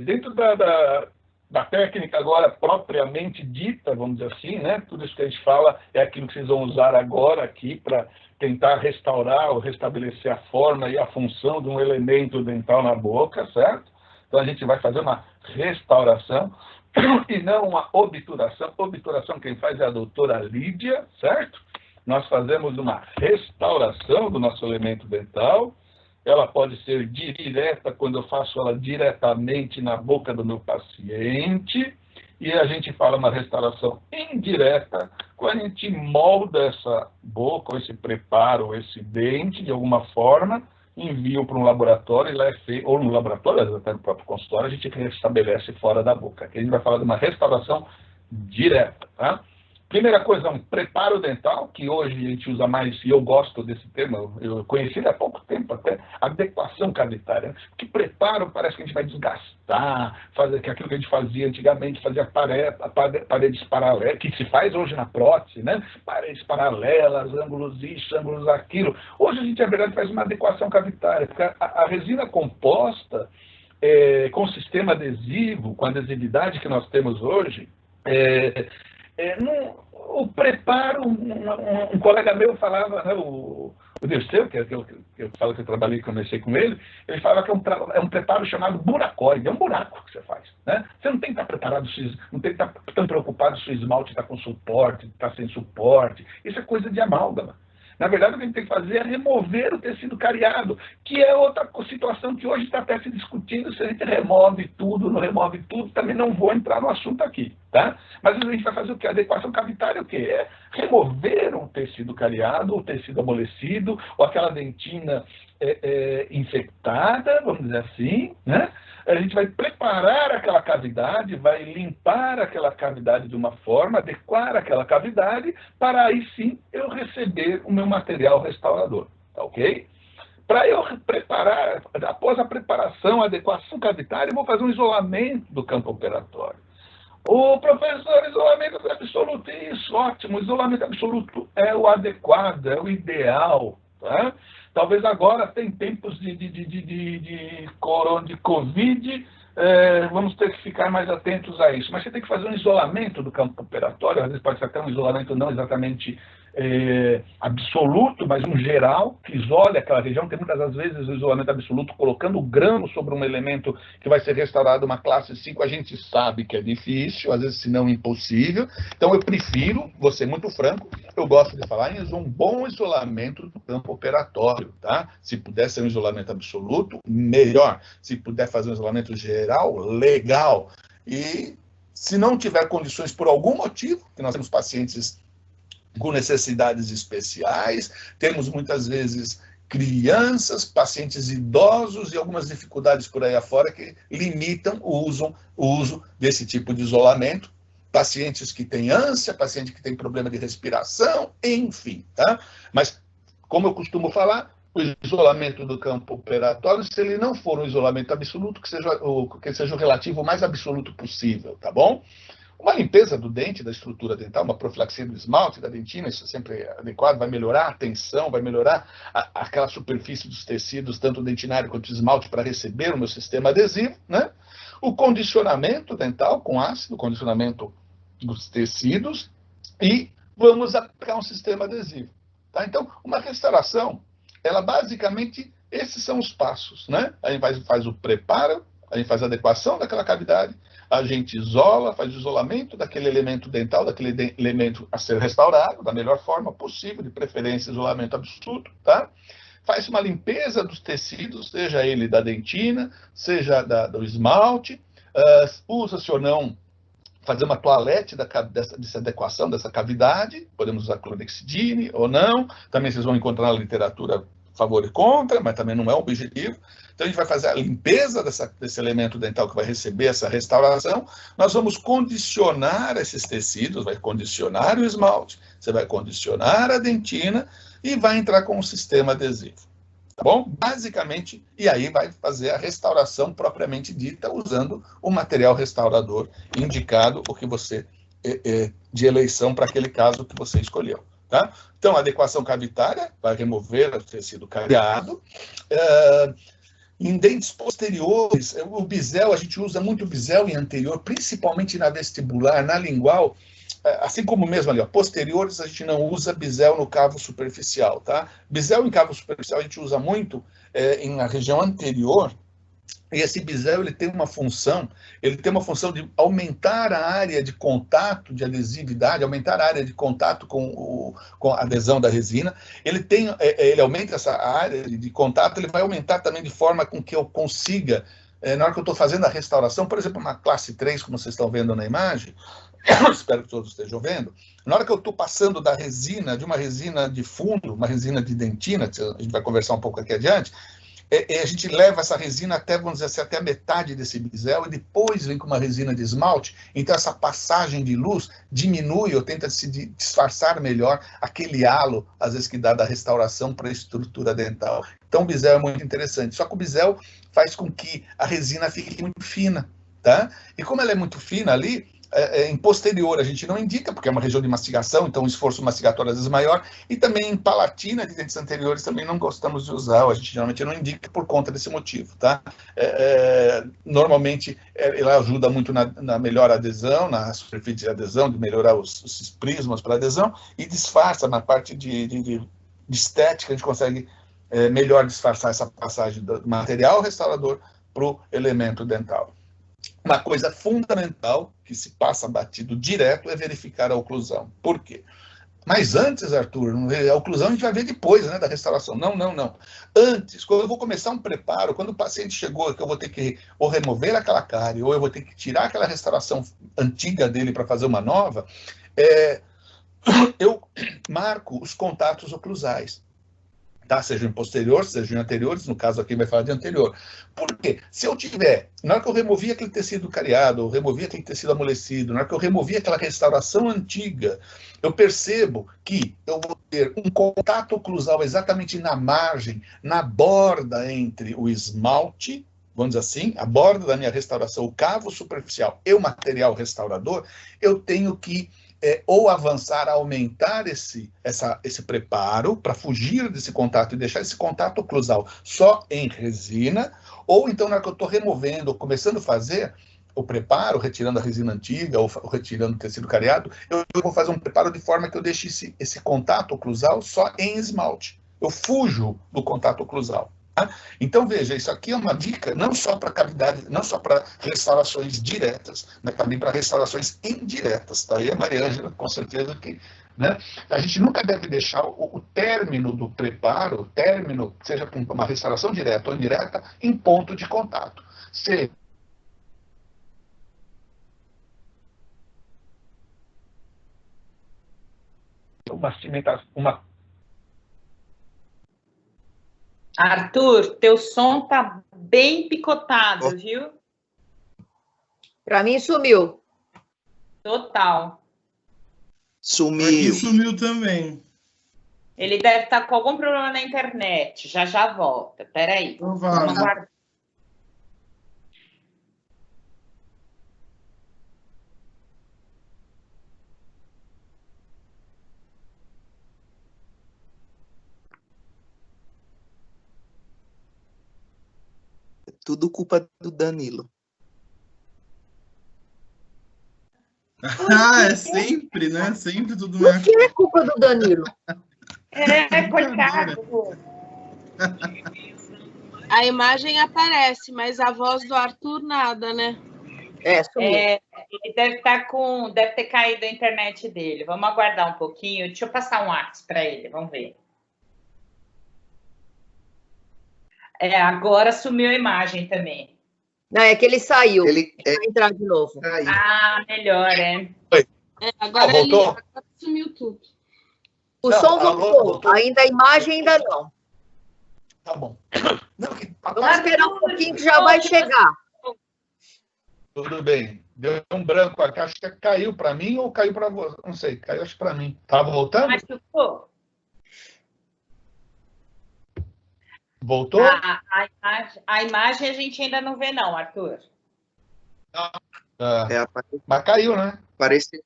Dentro da técnica agora propriamente dita, vamos dizer assim, né? Tudo isso que a gente fala é aquilo que vocês vão usar agora aqui para tentar restaurar ou restabelecer a forma e a função de um elemento dental na boca, certo? Então a gente vai fazer uma restauração e não uma obturação. Obturação quem faz é a doutora Lídia, certo? Nós fazemos uma restauração do nosso elemento dental. Ela pode ser direta, quando eu faço ela diretamente na boca do meu paciente, e a gente fala uma restauração indireta, quando a gente molda essa boca, ou esse preparo, ou esse dente, de alguma forma, envia para um laboratório, e lá é feito, ou no laboratório, até no próprio consultório, a gente restabelece fora da boca. Aqui a gente vai falar de uma restauração direta, tá? Primeira coisa, um preparo dental, que hoje a gente usa mais, e eu gosto desse termo, eu conheci ele há pouco tempo até, adequação cavitária. Que preparo parece que a gente vai desgastar, fazer aquilo que a gente fazia antigamente, fazia paredes paralelas, que se faz hoje na prótese, né? Paredes paralelas, ângulos isso, ângulos aquilo. Hoje a gente, na verdade, faz uma adequação cavitária, porque a resina composta, com o sistema adesivo, com a adesividade que nós temos hoje, o preparo, um colega meu falava, né, o Dirceu, que eu falo que eu trabalhei e comecei com ele falava que é um preparo chamado buracoide, é um buraco que você faz, né? Você não tem que estar preparado, não tem que estar tão preocupado se o esmalte está com suporte, está sem suporte, isso é coisa de amálgama. Na verdade, o que a gente tem que fazer é remover o tecido cariado, que é outra situação que hoje está até se discutindo, se a gente remove tudo, não remove tudo, também não vou entrar no assunto aqui, tá? Mas a gente vai fazer o quê? A adequação cavitária é o quê? É remover um tecido cariado, o tecido amolecido, ou aquela dentina infectada, vamos dizer assim, né? A gente vai preparar aquela cavidade, vai limpar aquela cavidade de uma forma, adequar aquela cavidade, para aí sim eu receber o meu material restaurador, tá ok? Para eu preparar, após a preparação, a adequação cavitária, eu vou fazer um isolamento do campo operatório. O professor, isolamento absoluto, isso, ótimo, isolamento absoluto é o adequado, é o ideal, tá? Talvez agora, tem tempos de Covid, vamos ter que ficar mais atentos a isso. Mas você tem que fazer um isolamento do campo operatório, às vezes pode ser até um isolamento não exatamente absoluto, mas um geral, que isole aquela região. Tem muitas das vezes o isolamento absoluto colocando o grano sobre um elemento que vai ser restaurado uma classe 5, a gente sabe que é difícil, às vezes se não impossível. Então eu prefiro, vou ser muito franco, eu gosto de falar em um bom isolamento do campo operatório, tá? Se puder ser um isolamento absoluto, melhor. Se puder fazer um isolamento geral, legal. E se não tiver condições por algum motivo, que nós temos pacientes com necessidades especiais, temos muitas vezes crianças, pacientes idosos e algumas dificuldades por aí afora que limitam o uso desse tipo de isolamento. Pacientes que têm ânsia, paciente que tem problema de respiração, enfim, tá? Mas, como eu costumo falar, o isolamento do campo operatório, se ele não for um isolamento absoluto, que seja o relativo o mais absoluto possível, tá bom? Uma limpeza do dente, da estrutura dental, uma profilaxia do esmalte, da dentina, isso é sempre adequado, vai melhorar a tensão, vai melhorar aquela superfície dos tecidos, tanto dentinário quanto esmalte, para receber o meu sistema adesivo, né? O condicionamento dental com ácido, condicionamento dos tecidos, e vamos aplicar um sistema adesivo, tá? Então, uma restauração, ela basicamente, esses são os passos, né? A gente faz o preparo, a gente faz a adequação daquela cavidade, a gente isola, faz o isolamento daquele elemento dental, daquele elemento a ser restaurado, da melhor forma possível, de preferência isolamento absoluto, tá? Faz uma limpeza dos tecidos, seja ele da dentina, seja do esmalte, usa-se ou não fazer uma toalete dessa adequação, dessa cavidade, podemos usar clorexidine ou não, também vocês vão encontrar na literatura favor e contra, mas também não é o objetivo. Então, a gente vai fazer a limpeza desse elemento dental que vai receber essa restauração. Nós vamos condicionar esses tecidos, vai condicionar o esmalte, você vai condicionar a dentina e vai entrar com um sistema adesivo. Tá bom? Basicamente, e aí vai fazer a restauração propriamente dita, usando o material restaurador indicado, o que você, de eleição para aquele caso que você escolheu. Tá? Então, a adequação cavitária vai remover o tecido cariado. Em dentes posteriores, o bisel, a gente usa muito bisel em anterior, principalmente na vestibular, na lingual, assim como mesmo ali, ó, posteriores, a gente não usa bisel no cavo superficial, tá? Bisel em cavo superficial a gente usa muito na região anterior, e esse bisel ele tem uma função de aumentar a área de contato, de adesividade, aumentar a área de contato com a adesão da resina. Ele aumenta essa área de contato, ele vai aumentar também de forma com que eu consiga, na hora que eu estou fazendo a restauração, por exemplo, uma classe 3, como vocês estão vendo na imagem, espero que todos estejam vendo, na hora que eu estou passando da resina, de uma resina de fundo, uma resina de dentina, que a gente vai conversar um pouco aqui adiante, a gente leva essa resina até, vamos dizer assim, até a metade desse bisel e depois vem com uma resina de esmalte. Então, essa passagem de luz diminui ou tenta se disfarçar melhor aquele halo, às vezes, que dá da restauração para a estrutura dental. Então, o bisel é muito interessante. Só que o bisel faz com que a resina fique muito fina, tá? E como ela é muito fina ali, em posterior a gente não indica, porque é uma região de mastigação, então o esforço mastigatório às vezes é maior, e também em palatina de dentes anteriores também não gostamos de usar, a gente geralmente não indica por conta desse motivo, tá? Normalmente ela ajuda muito na melhor adesão, na superfície de adesão, de melhorar os prismas para adesão, e disfarça na parte de estética, a gente consegue melhor disfarçar essa passagem do material restaurador para o elemento dental. Uma coisa fundamental que se passa batido direto é verificar a oclusão. Por quê? Mas antes, Arthur, a oclusão a gente vai ver depois, né, da restauração. Não, não, não. Antes, quando eu vou começar um preparo, quando o paciente chegou, que eu vou ter que ou remover aquela cárie, ou eu vou ter que tirar aquela restauração antiga dele para fazer uma nova, eu marco os contatos oclusais. Tá? Seja em posterior, seja em anteriores, no caso aqui vai falar de anterior. Por quê? Se eu tiver, na hora que eu removi aquele tecido cariado, eu removi aquele tecido amolecido, na hora que eu removi aquela restauração antiga, eu percebo que eu vou ter um contato oclusal exatamente na margem, na borda entre o esmalte, vamos dizer assim, a borda da minha restauração, o cavo superficial e o material restaurador, eu tenho que ou avançar, aumentar esse preparo para fugir desse contato e deixar esse contato oclusal só em resina, ou então na hora que eu estou removendo, começando a fazer o preparo, retirando a resina antiga ou retirando o tecido cariado, eu vou fazer um preparo de forma que eu deixe esse contato oclusal só em esmalte. Eu fujo do contato oclusal. Então, veja, isso aqui é uma dica não só para cavidade, não só para restaurações diretas, mas também para restaurações indiretas. Tá aí a Maria Ângela, com certeza que... Né? A gente nunca deve deixar o término do preparo, o término, seja com uma restauração direta ou indireta, em ponto de contato. Se uma Arthur, teu som tá bem picotado, viu? Para mim sumiu. Total. Sumiu. Aqui sumiu também. Ele deve estar com algum problema na internet. Já já volta. Peraí. Vamos aguardar. Tudo culpa do Danilo. Ah, é sempre, né? Sempre tudo Por que é culpa do Danilo? Coitado. A imagem aparece, mas a voz do Arthur nada, né? Ele deve ter caído a internet dele. Vamos aguardar um pouquinho. Deixa eu passar um WhatsApp para ele, vamos ver. Agora sumiu a imagem também. Não, é que ele saiu. Ele vai entrar de novo. Melhor, Agora voltou? Agora sumiu tudo. O som voltou. Ainda a imagem ainda não. Tá bom. Vamos esperar um pouquinho que já vai chegar. Tudo bem. Deu um branco aqui. Acho que caiu para mim ou caiu para você. Não sei. Caiu, acho que para mim. Tá voltando? Mas ficou. Voltou? A imagem a gente ainda não vê, não, Arthur. Mas caiu, né? Parece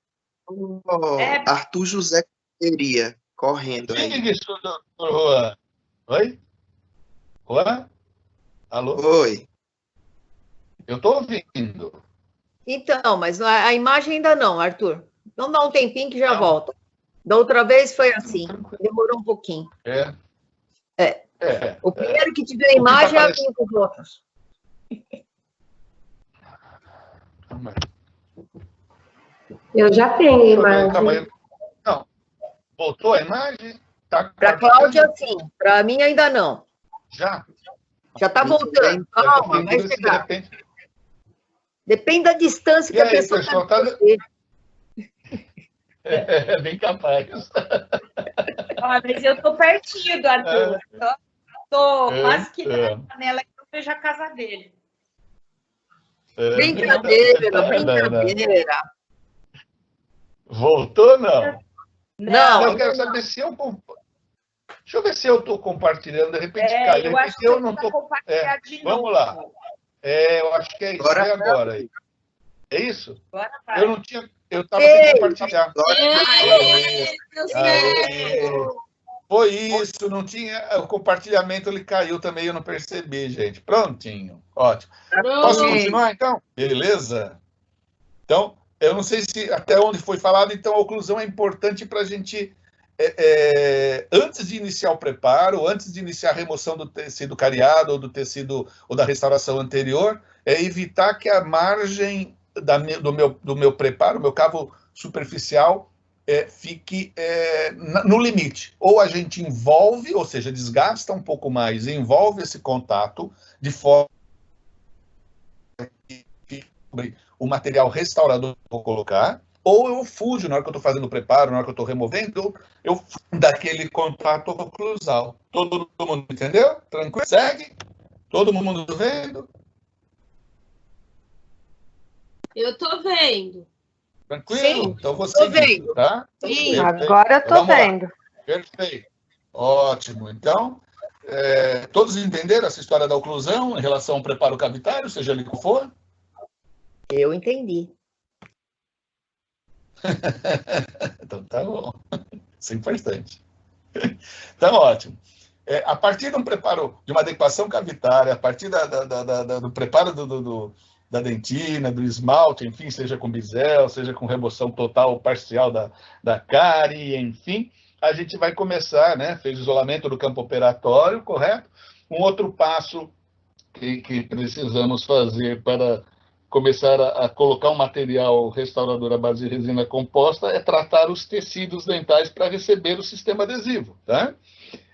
Arthur José Correria correndo aí. Diga isso, doutor Juan. Oi? Juan? Alô? Oi. Eu estou ouvindo. Então, mas a imagem ainda não, Arthur. Então dá um tempinho que já Não. volta. Da outra vez foi assim, demorou um pouquinho. É. O primeiro que tiver a imagem é a minha dos outros. Eu já tenho a Calma imagem. aí. Não. Voltou a imagem? Tá Para a Cláudia, sim. Para mim, ainda não. Já? Já está voltando. Calma, vai De chegar. repente. Depende da distância que E a aí, pessoa pessoal, está tá... de você. É bem capaz. Ó, mas eu tô pertinho do Arthur. Tô quase que na panela que eu vejo a casa dele. Brincadeira, brincadeira. Voltou, não? Não, Eu quero saber se eu... Deixa eu ver se eu estou compartilhando. De repente cai. Eu acho que eu não estou... compartilhar de novo. Vamos lá. Eu acho que é isso. Agora aí. É isso? Agora vai. Eu não tinha... Eu estava sem compartilhar. Foi isso, não tinha... O compartilhamento, ele caiu também, eu não percebi, gente. Prontinho, ótimo. Posso continuar, então? Beleza? Então, eu não sei se até onde foi falado, então a oclusão é importante para a gente, antes de iniciar o preparo, antes de iniciar a remoção do tecido cariado ou do tecido ou da restauração anterior, é evitar que a margem do meu preparo, meu cavo superficial, fique no limite. Ou a gente envolve, ou seja, desgasta um pouco mais, envolve esse contato de forma que o material restaurador que eu vou colocar, ou eu fujo na hora que eu estou fazendo o preparo, na hora que eu estou removendo, eu fujo daquele contato oclusal. Todo mundo entendeu? Tranquilo? Segue? Todo mundo vendo? Eu tô vendo. Tranquilo? Sim, então você tô vendo. Tá? Sim. Perfeito. Agora eu tô Vamos lá. vendo. Perfeito. Ótimo. Então, todos entenderam essa história da oclusão em relação ao preparo cavitário, seja ele qual for? Eu entendi. Então, tá bom. Isso é importante. Então, ótimo. A partir de um preparo, de uma adequação cavitária, a partir do preparo da dentina, do esmalte, enfim, seja com bisel, seja com remoção total ou parcial da cárie, enfim, a gente vai começar, né? Fez o isolamento do campo operatório, correto? Um outro passo que precisamos fazer para começar a colocar um material restaurador à base de resina composta é tratar os tecidos dentais para receber o sistema adesivo, tá?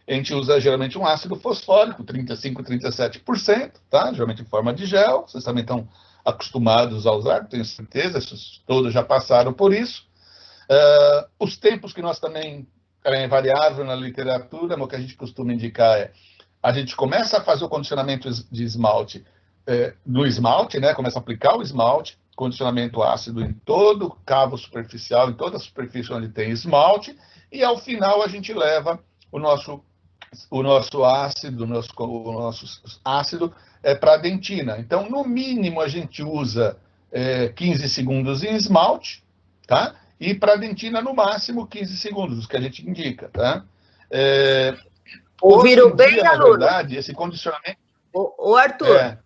A gente usa geralmente um ácido fosfórico, 35%, 37%, tá? Geralmente em forma de gel, vocês também estão acostumados a usar, tenho certeza, todos já passaram por isso. Os tempos que nós também, é variável na literatura, mas o que a gente costuma indicar a gente começa a fazer o condicionamento de esmalte no esmalte, né? Começa a aplicar o esmalte, condicionamento ácido em todo o cavo superficial, em toda a superfície onde tem esmalte, e ao final a gente leva o nosso ácido, o nosso ácido para a dentina. Então, no mínimo, a gente usa 15 segundos em esmalte, tá? E para a dentina, no máximo, 15 segundos, que a gente indica, tá? Ouviram bem, aluno? Na verdade, esse condicionamento... Ô, Arthur,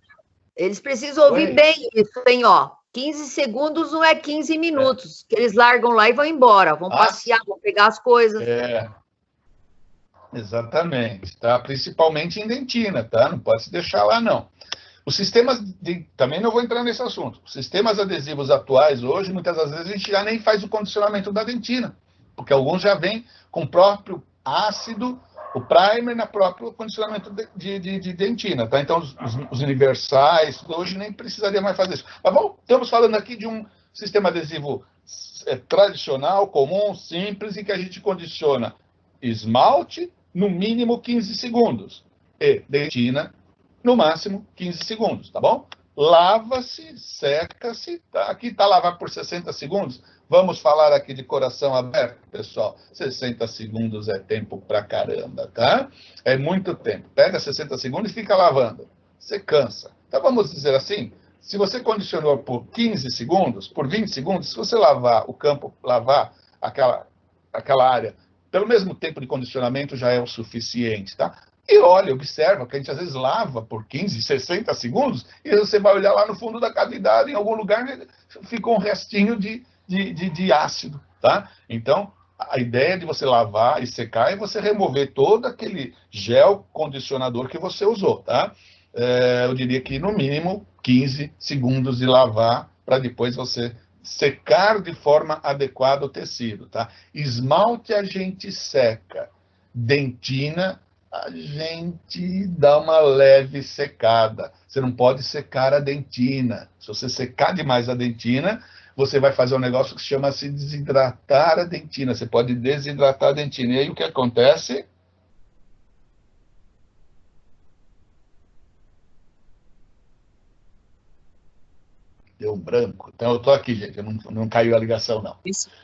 eles precisam ouvir bem isso, hein, ó. 15 segundos não é 15 minutos, que eles largam lá e vão embora, vão passear, vão pegar as coisas. Exatamente, tá? Principalmente em dentina, tá? Não pode se deixar lá, não. Os sistemas, também não vou entrar nesse assunto, os sistemas adesivos atuais hoje, muitas das vezes a gente já nem faz o condicionamento da dentina, porque alguns já vêm com o próprio ácido, o primer na próprio condicionamento de dentina, tá? Então, os universais, hoje nem precisaria mais fazer isso. Mas bom, estamos falando aqui de um sistema adesivo tradicional, comum, simples, em que a gente condiciona esmalte, no mínimo 15 segundos, e dentina, no máximo 15 segundos, tá bom? Lava-se, seca-se, tá? Aqui está lavar por 60 segundos, vamos falar aqui de coração aberto, pessoal, 60 segundos é tempo pra caramba, tá? É muito tempo, pega 60 segundos e fica lavando, você cansa. Então vamos dizer assim, se você condicionou por 15 segundos, por 20 segundos, se você lavar o campo, lavar aquela área, pelo mesmo tempo de condicionamento já é o suficiente, tá? e olha, observa, que a gente às vezes lava por 15, 60 segundos, e você vai olhar lá no fundo da cavidade, em algum lugar, ficou um restinho de ácido, tá? Então, a ideia de você lavar e secar é você remover todo aquele gel condicionador que você usou, tá? Eu diria que no mínimo 15 segundos de lavar para depois você secar de forma adequada o tecido, tá? Esmalte a gente seca, dentina a gente dá uma leve secada. Você não pode secar a dentina. Se você secar demais a dentina, você vai fazer um negócio que chama-se desidratar a dentina. Você pode desidratar a dentina. E aí o que acontece? Deu um branco. Então, eu estou aqui, gente. Não caiu a ligação, não.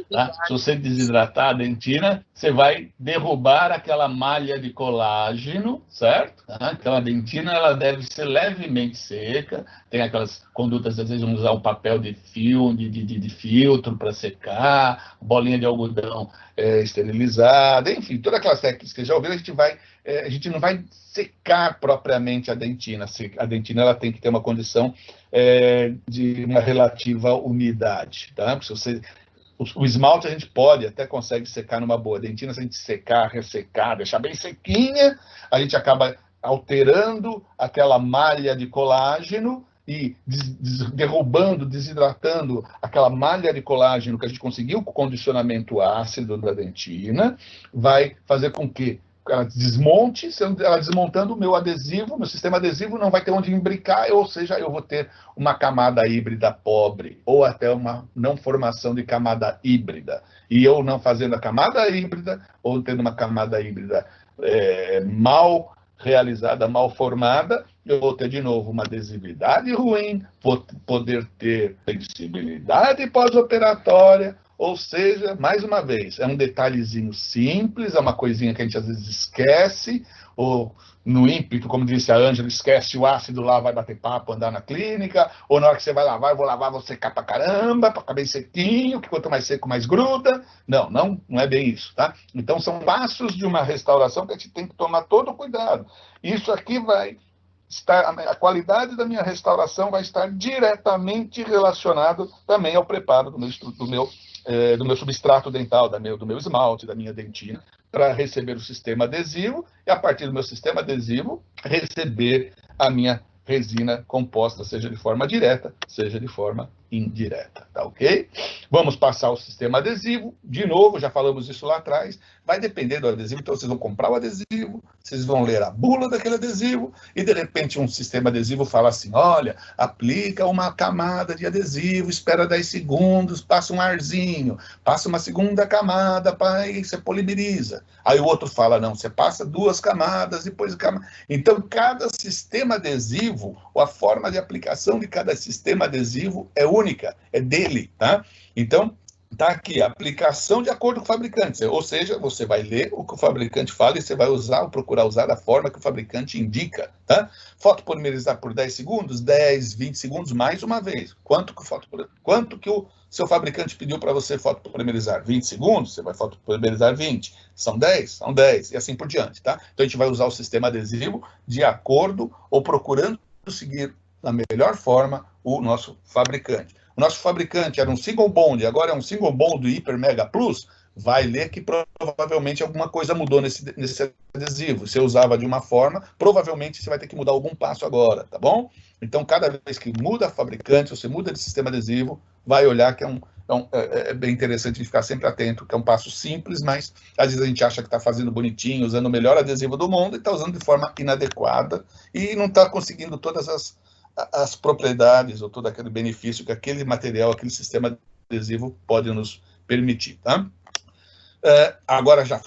Tá? Se você desidratar a dentina, você vai derrubar aquela malha de colágeno, certo? Tá? Então, a dentina ela deve ser levemente seca. Tem aquelas condutas, às vezes, vamos usar um papel de filtro para secar, bolinha de algodão esterilizada, enfim, todas aquelas técnicas que já ouviram, a gente não vai secar propriamente a dentina. A dentina ela tem que ter uma condição de uma relativa umidade, tá? Porque o esmalte a gente até consegue secar numa boa. A dentina, se a gente secar, ressecar, deixar bem sequinha, a gente acaba alterando aquela malha de colágeno e derrubando, desidratando aquela malha de colágeno que a gente conseguiu com o condicionamento ácido da dentina, vai fazer com que ela desmonte, ela desmontando o meu adesivo, meu sistema adesivo não vai ter onde imbricar, ou seja, eu vou ter uma camada híbrida pobre, ou até uma não formação de camada híbrida. E eu não fazendo a camada híbrida, ou tendo uma camada híbrida mal realizada, mal formada, eu vou ter de novo uma adesividade ruim, vou poder ter flexibilidade pós-operatória. Ou seja, mais uma vez, é um detalhezinho simples, é uma coisinha que a gente às vezes esquece, ou no ímpeto, como disse a Ângela, esquece o ácido lá, vai bater papo, andar na clínica, ou na hora que você vai lavar, eu vou lavar, vou secar pra caramba, pra ficar bem sequinho, que quanto mais seco, mais gruda. Não é bem isso, tá? Então, são passos de uma restauração que a gente tem que tomar todo cuidado. Isso aqui a qualidade da minha restauração vai estar diretamente relacionado também ao preparo do meu substrato dental, do meu esmalte, da minha dentina, para receber o sistema adesivo e, a partir do meu sistema adesivo, receber a minha resina composta, seja de forma direta, seja de forma indireta, tá ok? Vamos passar o sistema adesivo, de novo, já falamos isso lá atrás, vai depender do adesivo, então vocês vão comprar o adesivo, vocês vão ler a bula daquele adesivo, e de repente um sistema adesivo fala assim, olha, aplica uma camada de adesivo, espera 10 segundos, passa um arzinho, passa uma segunda camada, aí você polimeriza. Aí o outro fala, não, você passa 2 camadas, depois camada. Então, cada sistema adesivo, ou a forma de aplicação de cada sistema adesivo é única, é dele, tá? Então, tá aqui, aplicação de acordo com o fabricante, ou seja, você vai ler o que o fabricante fala e você vai usar ou procurar usar da forma que o fabricante indica, tá? Fotopolimerizar por 10 segundos, 10, 20 segundos, mais uma vez. Quanto que o seu fabricante pediu para você fotopolimerizar? 20 segundos, você vai fotopolimerizar 20. São 10? São 10, e assim por diante, tá? Então, a gente vai usar o sistema adesivo de acordo ou procurando seguir da melhor forma o nosso fabricante. O nosso fabricante era um single bond, agora é um single bond hiper mega plus, vai ler que provavelmente alguma coisa mudou nesse adesivo. Você usava de uma forma, provavelmente você vai ter que mudar algum passo agora, tá bom? Então, cada vez que muda fabricante, você muda de sistema adesivo, vai olhar que é bem interessante ficar sempre atento, que é um passo simples, mas às vezes a gente acha que está fazendo bonitinho, usando o melhor adesivo do mundo, e está usando de forma inadequada, e não está conseguindo todas as propriedades ou todo aquele benefício que aquele material, aquele sistema adesivo pode nos permitir, tá? Agora já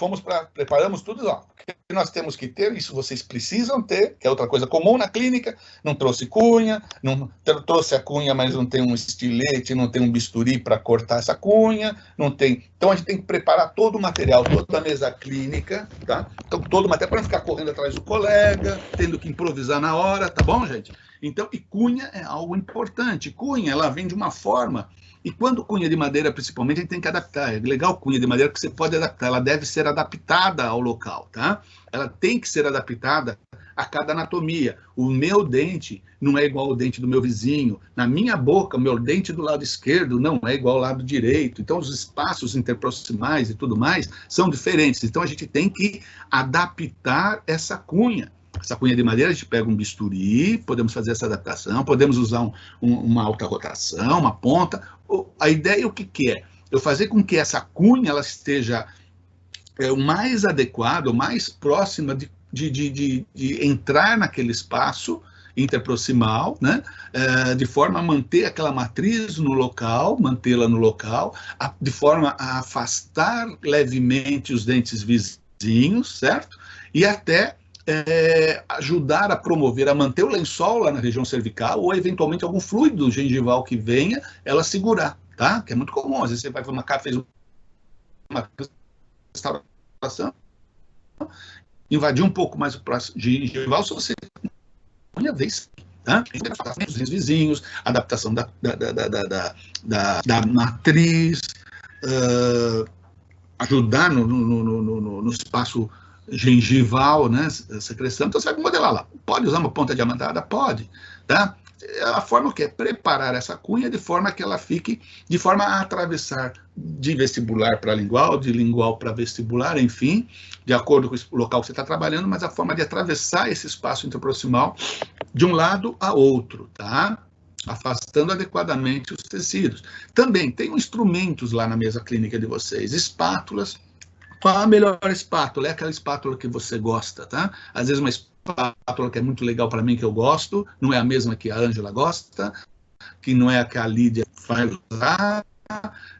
preparamos tudo lá. O que nós temos que ter, isso vocês precisam ter, que é outra coisa comum na clínica, não trouxe cunha, não trouxe a cunha, mas não tem um estilete, não tem um bisturi para cortar essa cunha, não tem. Então a gente tem que preparar todo o material, toda a mesa clínica, tá? Então todo o material para não ficar correndo atrás do colega, tendo que improvisar na hora, tá bom, gente? Então, e cunha é algo importante. Cunha, ela vem de uma forma E quando cunha de madeira, principalmente, a gente tem que adaptar. É legal cunha de madeira que você pode adaptar. Ela deve ser adaptada ao local, tá? Ela tem que ser adaptada a cada anatomia. O meu dente não é igual ao dente do meu vizinho. Na minha boca, o meu dente do lado esquerdo não é igual ao lado direito. Então, os espaços interproximais e tudo mais são diferentes. Então, a gente tem que adaptar essa cunha. Essa cunha de madeira, a gente pega um bisturi, podemos fazer essa adaptação, podemos usar uma alta rotação, uma ponta. A ideia, o que é? Eu fazer com que essa cunha ela esteja o mais adequada, o mais próxima de entrar naquele espaço interproximal, né? De forma a manter aquela matriz no local, mantê-la no local, de forma a afastar levemente os dentes vizinhos, certo? E até ajudar a promover, a manter o lençol lá na região cervical, ou eventualmente algum fluido gengival que venha, ela segurar, tá? Que é muito comum, às vezes você vai para uma casa, fez uma restauração, invadir um pouco mais o próximo gengival, se você uma vez, tá? Os vizinhos, adaptação da matriz, ajudar no espaço gengival, né, secreção, então você vai modelar lá. Pode usar uma ponta diamantada? Pode, tá? A forma que é preparar essa cunha de forma que ela fique, de forma a atravessar de vestibular para lingual, de lingual para vestibular, enfim, de acordo com o local que você está trabalhando, mas a forma de atravessar esse espaço interproximal de um lado a outro, tá? Afastando adequadamente os tecidos. Também tem instrumentos lá na mesa clínica de vocês, espátulas. Qual a melhor espátula? É aquela espátula que você gosta, tá? Às vezes uma espátula que é muito legal para mim, que eu gosto, não é a mesma que a Ângela gosta, que não é a que a Lídia vai usar,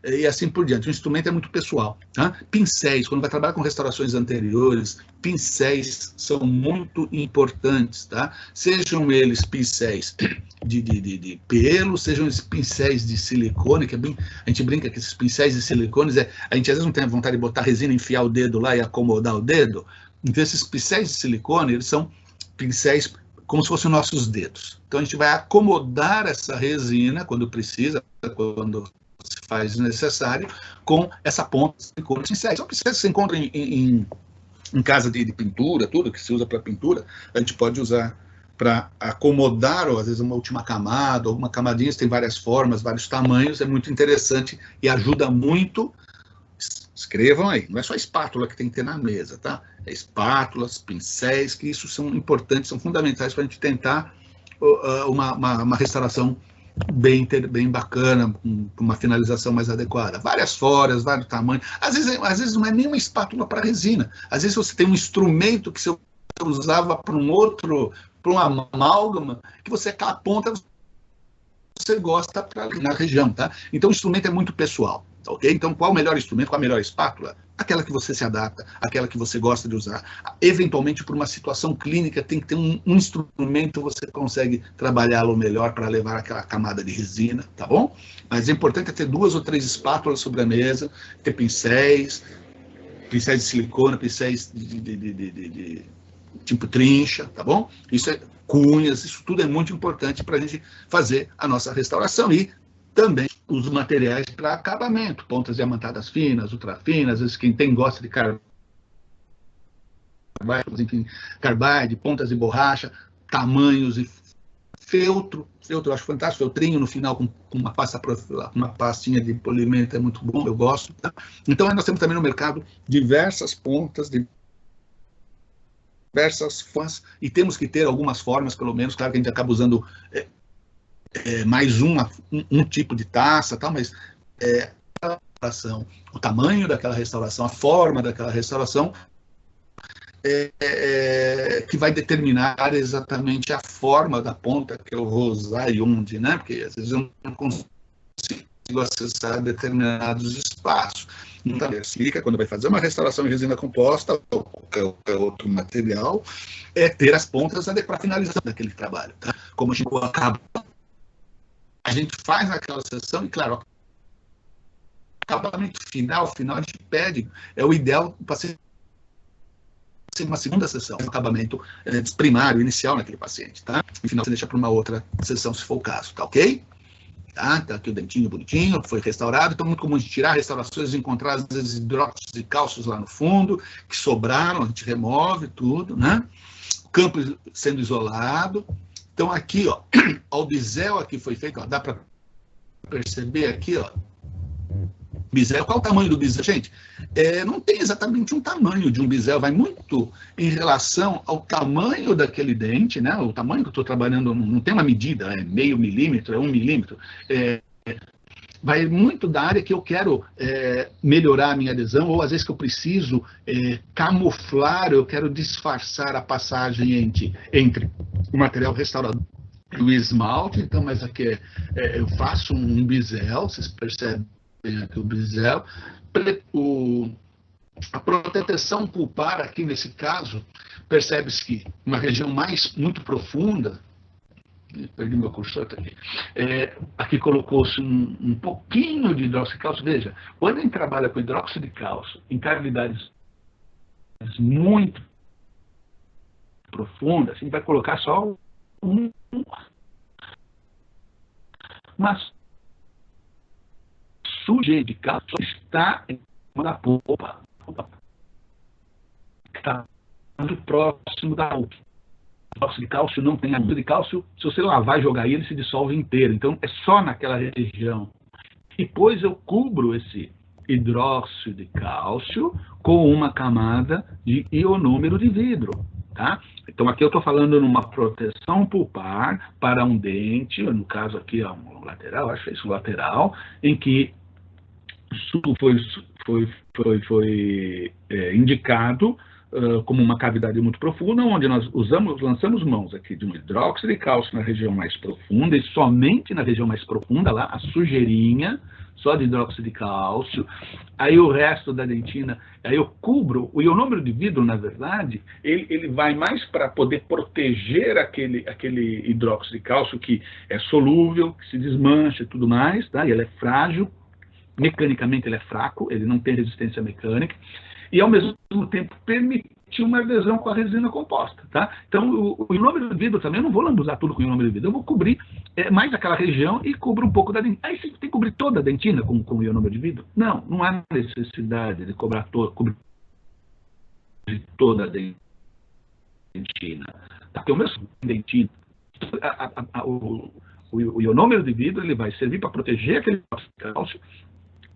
e assim por diante. O instrumento é muito pessoal, tá? Pincéis, quando vai trabalhar com restaurações anteriores, pincéis são muito importantes, tá? Sejam eles pincéis de pelo, sejam esses pincéis de silicone, que é bem, a gente brinca que esses pincéis de silicones, a gente às vezes não tem vontade de botar resina, enfiar o dedo lá e acomodar o dedo. Então esses pincéis de silicone, eles são pincéis como se fossem nossos dedos. Então a gente vai acomodar essa resina quando precisa, quando se faz necessário, com essa ponta de silicone. São pincéis que você encontra em casa de pintura, tudo que se usa para pintura, a gente pode usar para acomodar, ou às vezes uma última camada, alguma camadinha, tem várias formas, vários tamanhos, é muito interessante e ajuda muito. Escrevam aí, não é só espátula que tem que ter na mesa, tá? É espátulas, pincéis, que isso são importantes, são fundamentais para a gente tentar uma restauração bem bacana, com uma finalização mais adequada. Várias formas, vários tamanhos. Às vezes não é nem uma espátula para resina. Às vezes você tem um instrumento que você usava para uma amálgama, que você, aquela ponta, você gosta na região, tá? Então o instrumento é muito pessoal, tá, ok? Então qual o melhor instrumento, qual a melhor espátula? Aquela que você se adapta, aquela que você gosta de usar. Eventualmente, por uma situação clínica, tem que ter um instrumento, você consegue trabalhá-lo melhor para levar aquela camada de resina, tá bom? Mas é importante ter 2 ou 3 espátulas sobre a mesa, ter pincéis de silicone, pincéis de tipo trincha, tá bom? Isso é cunhas, isso tudo é muito importante para a gente fazer a nossa restauração e também os materiais para acabamento, pontas diamantadas finas, ultrafinas, às vezes quem gosta de carbide, enfim, carbide, pontas de borracha, tamanhos e feltro, eu acho fantástico, feltrinho no final com uma pastinha de polimento é muito bom, eu gosto. Tá? Então nós temos também no mercado diversas pontas, diversas formas, e temos que ter algumas formas, pelo menos, claro que a gente acaba usando mais um tipo de taça, tal, mas a restauração, o tamanho daquela restauração, a forma daquela restauração, que vai determinar exatamente a forma da ponta que eu vou usar e onde, né? Porque às vezes eu não consigo acessar determinados espaços. Então, explica, quando vai fazer uma restauração em resina composta ou qualquer outro material, ter as pontas para a finalização daquele trabalho. Tá? Como a gente acaba, a gente faz naquela sessão e, claro, acabamento final a gente pede, é o ideal para ser uma segunda sessão, um acabamento primário, inicial naquele paciente, tá? No final você deixa para uma outra sessão, se for o caso, tá ok? Tá aqui o dentinho bonitinho, foi restaurado. Então, muito comum de tirar restaurações e encontrar, às vezes, hidróxidos de cálcios lá no fundo, que sobraram, a gente remove tudo, né? O campo sendo isolado. Então, aqui, ó, o bisel aqui foi feito, ó, dá para perceber aqui, ó, bisel. Qual o tamanho do bisel? Gente, não tem exatamente um tamanho de um bisel, vai muito em relação ao tamanho daquele dente, né? O tamanho que eu estou trabalhando não tem uma medida, é meio milímetro, é 1 milímetro. Vai muito da área que eu quero melhorar a minha adesão, ou às vezes que eu preciso camuflar, eu quero disfarçar a passagem entre o material restaurador e o esmalte. Então, mas aqui eu faço um bisel, vocês percebem aqui o bisel. A proteção pulpar aqui nesse caso, percebe-se que uma região muito profunda, perdi meu cursor aqui, aqui colocou-se um pouquinho de hidróxido de cálcio. Veja, quando a gente trabalha com hidróxido de cálcio em cavidades muito profundas, a gente vai colocar só uma sujeira de cálcio está em cima da polpa, está muito próximo da polpa. O hidróxido de cálcio não tem hidróxido de cálcio, se você lavar e jogar ele se dissolve inteiro. Então, é só naquela região. Depois eu cubro esse hidróxido de cálcio com uma camada de ionômero de vidro, tá? Então, aqui eu estou falando numa proteção pulpar para um dente, no caso aqui é um lateral, acho que é isso, um lateral, em que isso foi indicado como uma cavidade muito profunda, onde nós lançamos mãos aqui de um hidróxido de cálcio na região mais profunda, e somente na região mais profunda, lá, a sujeirinha, só de hidróxido de cálcio. Aí o resto da dentina, aí eu cubro. O ionômero de vidro, na verdade, ele vai mais para poder proteger aquele hidróxido de cálcio que é solúvel, que se desmancha e tudo mais, tá? E ele é frágil, mecanicamente ele é fraco, ele não tem resistência mecânica, e ao mesmo tempo permitir uma adesão com a resina composta, tá? Então, o ionômero de vidro também, eu não vou lambuzar tudo com ionômero de vidro, eu vou cobrir mais aquela região e cubro um pouco da dentina. Aí você tem que cobrir toda a dentina com ionômero de vidro? Não, não há necessidade de cobrir toda a dentina. Porque o meu dentina, o ionômero de vidro, ele vai servir para proteger aquele cálcio,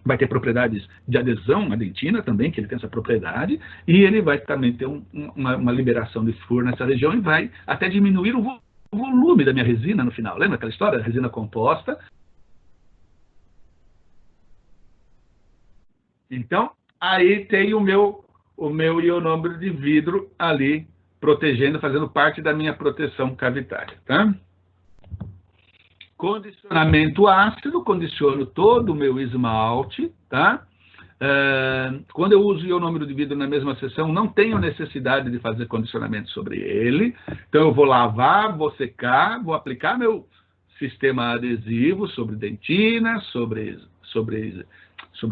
vai ter propriedades de adesão à dentina também, que ele tem essa propriedade, e ele vai também ter uma liberação de flúor nessa região e vai até diminuir o volume da minha resina no final. Lembra aquela história da resina composta? Então, aí tem o meu ionômero de vidro ali protegendo, fazendo parte da minha proteção cavitária, tá? Condicionamento ácido, condiciono todo o meu esmalte, tá? Quando eu uso o ionômero de vidro na mesma seção, não tenho necessidade de fazer condicionamento sobre ele. Então, eu vou lavar, vou secar, vou aplicar meu sistema adesivo sobre dentina, sobre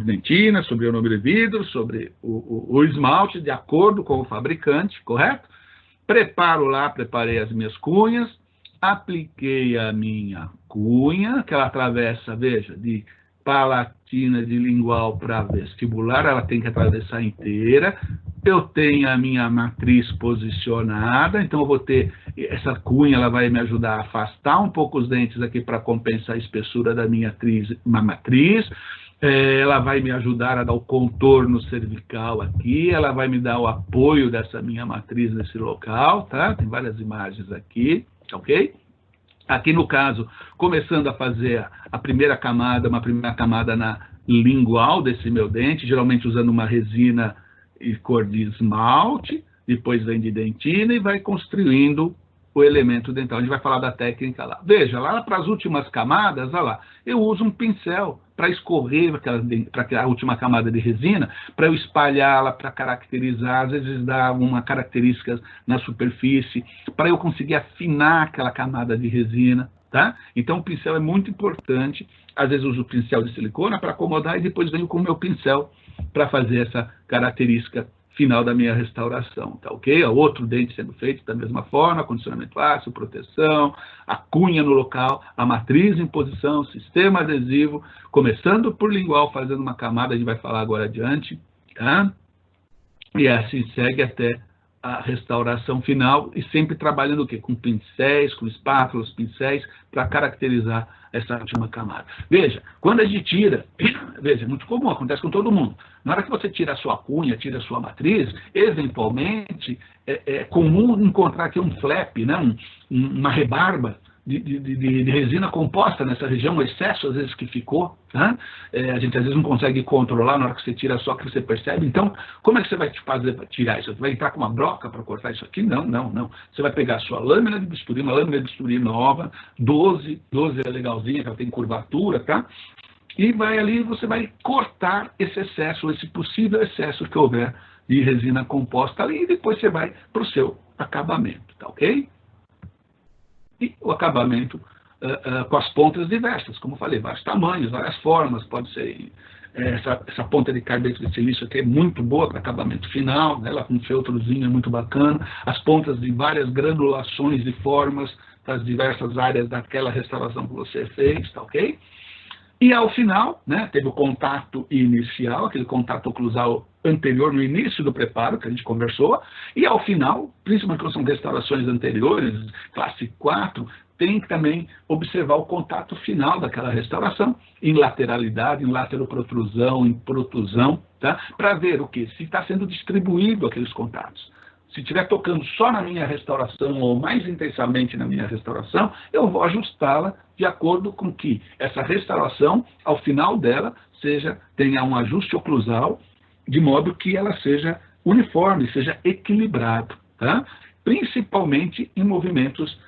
dentina, sobre ionômero de vidro, sobre o esmalte, de acordo com o fabricante, correto? Preparei as minhas cunhas, apliquei a minha cunha, que ela atravessa, veja, de palatina, de lingual para vestibular, ela tem que atravessar inteira. Eu tenho a minha matriz posicionada, então eu vou ter, essa cunha, ela vai me ajudar a afastar um pouco os dentes aqui para compensar a espessura da minha matriz. Ela vai me ajudar a dar o contorno cervical aqui, ela vai me dar o apoio dessa minha matriz nesse local, tá? Tem várias imagens aqui. Ok? Aqui no caso, começando a fazer uma primeira camada na lingual desse meu dente, geralmente usando uma resina e cor de esmalte, depois vem de dentina e vai construindo o elemento dental. A gente vai falar da técnica lá. Veja, lá para as últimas camadas, olha lá, eu uso um pincel para escorrer para aquela última camada de resina, para eu espalhá-la, para caracterizar, às vezes dar alguma característica na superfície, para eu conseguir afinar aquela camada de resina, tá? Então o pincel é muito importante. Às vezes eu uso o pincel de silicona para acomodar e depois venho com o meu pincel para fazer essa característica final da minha restauração, tá ok? O outro dente sendo feito da mesma forma, condicionamento ácido, proteção, a cunha no local, a matriz em posição, sistema adesivo, começando por lingual, fazendo uma camada, a gente vai falar agora adiante, tá? E assim segue até a restauração final, e sempre trabalhando o quê? Com pincéis, com espátulas, pincéis, para caracterizar essa última camada. Veja, quando a gente tira, veja, é muito comum, acontece com todo mundo. Na hora que você tira a sua cunha, tira a sua matriz, eventualmente é comum encontrar aqui um flap, né? Uma rebarba de resina composta nessa região, o excesso às vezes que ficou, tá? A gente às vezes não consegue controlar na hora que você tira só que você percebe. Então, como é que você vai fazer para tirar isso? Você vai entrar com uma broca para cortar isso aqui? Não, não, não. Você vai pegar a sua lâmina de bisturi, uma lâmina de bisturi nova, 12 é legalzinha, que ela tem curvatura, tá? E vai ali, você vai cortar esse excesso, esse possível excesso que houver de resina composta ali, e depois você vai para o seu acabamento, tá ok? E o acabamento com as pontas diversas, como eu falei, vários tamanhos, várias formas, pode ser essa ponta de carbeto de silício aqui é muito boa para acabamento final, né? Ela com um feltrozinho é muito bacana, as pontas de várias granulações de formas para as diversas áreas daquela restauração que você fez, tá ok? E ao final, né, teve o contato inicial, aquele contato oclusal anterior no início do preparo, que a gente conversou, e ao final, principalmente quando são restaurações anteriores, classe 4, tem que também observar o contato final daquela restauração, em lateralidade, em lateroprotrusão, em protusão, tá? Para ver o que? Se está sendo distribuído aqueles contatos. Se estiver tocando só na minha restauração ou mais intensamente na minha restauração, eu vou ajustá-la de acordo com que essa restauração, ao final dela, tenha um ajuste oclusal, de modo que ela seja uniforme, seja equilibrado, tá? Principalmente em movimentos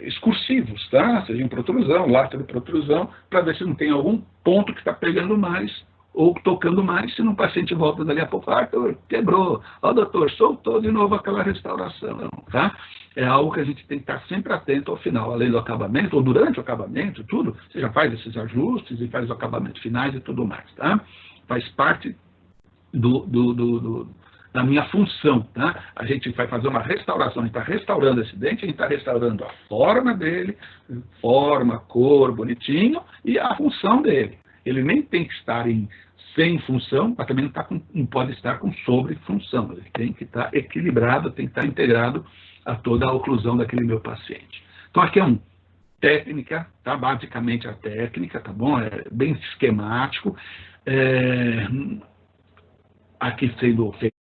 excursivos, tá? Seja em protrusão, lateroprotrusão, para ver se não tem algum ponto que está pegando mais ou tocando mais, se o paciente volta dali a pouco, doutor, quebrou, doutor, soltou de novo aquela restauração, tá? É algo que a gente tem que estar sempre atento ao final, além do acabamento, ou durante o acabamento, tudo, você já faz esses ajustes e faz o acabamento finais e tudo mais, tá? Faz parte da minha função, tá? A gente vai fazer uma restauração, a gente está restaurando esse dente, a gente está restaurando a forma dele, forma, cor, bonitinho, e a função dele. Ele nem tem que estar sem função, mas também não pode estar com sobrefunção. Ele tem que estar equilibrado, tem que estar integrado a toda a oclusão daquele meu paciente. Então, aqui é técnica, tá? Basicamente a técnica, tá bom? É bem esquemático. Aqui sendo feito